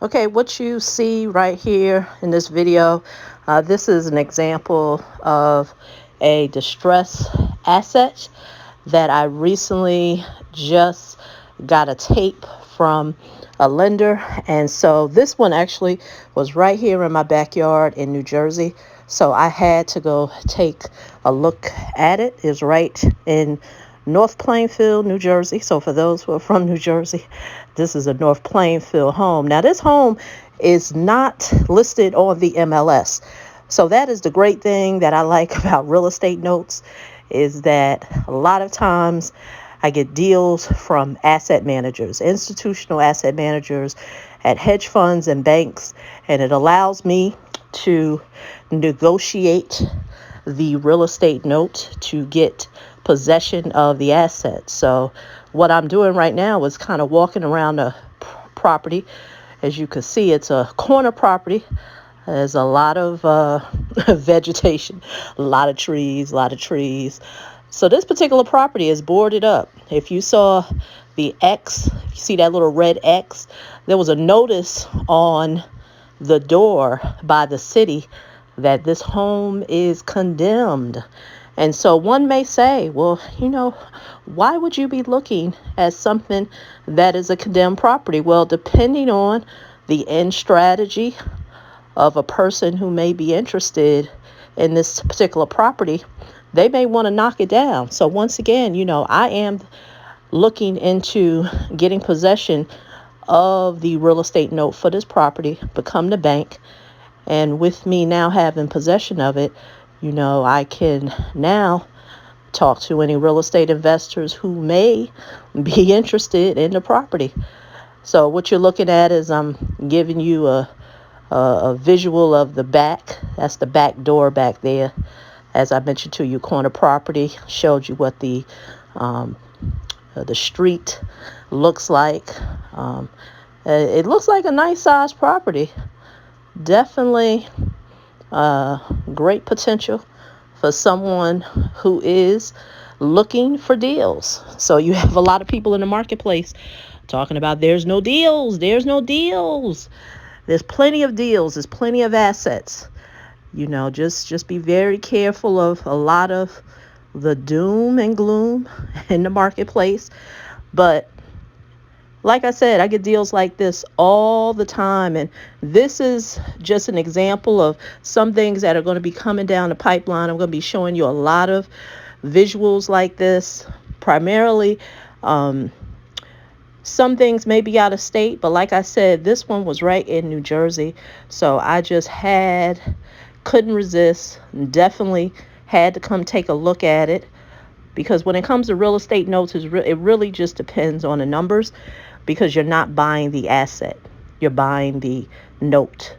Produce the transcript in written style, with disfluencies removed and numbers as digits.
Okay, what you see right here in this video, this is an example of a distress asset that I recently just got a tape from a lender. And so this one actually was right here in my backyard in New Jersey. So I had to go take a look at it. It's right in North Plainfield, New Jersey. So for those who are from New Jersey, this is a North Plainfield home. Now, this home is not listed on the MLS. So that is the great thing that I like about real estate notes, is that a lot of times I get deals from asset managers, institutional asset managers at hedge funds and banks, and it allows me to negotiate the real estate note to get possession of the asset. So what I'm doing right now is kind of walking around the property. As you can see, it's a corner property. There's a lot of vegetation, a lot of trees. So this particular property is boarded up. If you saw the X, if you see that little red X, there was a notice on the door by the city that this home is condemned. And so one may say, well, why would you be looking at something that is a condemned property? Well, depending on the end strategy of a person who may be interested in this particular property, they may want to knock it down. So once again, I am looking into getting possession of the real estate note for this property, become the bank. And with me now having possession of it, I can now talk to any real estate investors who may be interested in the property. So what you're looking at is I'm giving you a visual of the back. That's the back door back there. As I mentioned to you, corner property. Showed you what the street looks like. It looks like a nice sized property. Definitely great potential for someone who is looking for deals. So you have a lot of people in the marketplace talking about there's no deals. There's plenty of deals. There's plenty of assets. Just be very careful of a lot of the doom and gloom in the marketplace. But like I said, I get deals like this all the time. And this is just an example of some things that are going to be coming down the pipeline. I'm going to be showing you a lot of visuals like this, primarily. Some things may be out of state, but like I said, this one was right in New Jersey. So I just couldn't resist, definitely had to come take a look at it. Because when it comes to real estate notes, it really just depends on the numbers, because you're not buying the asset, you're buying the note.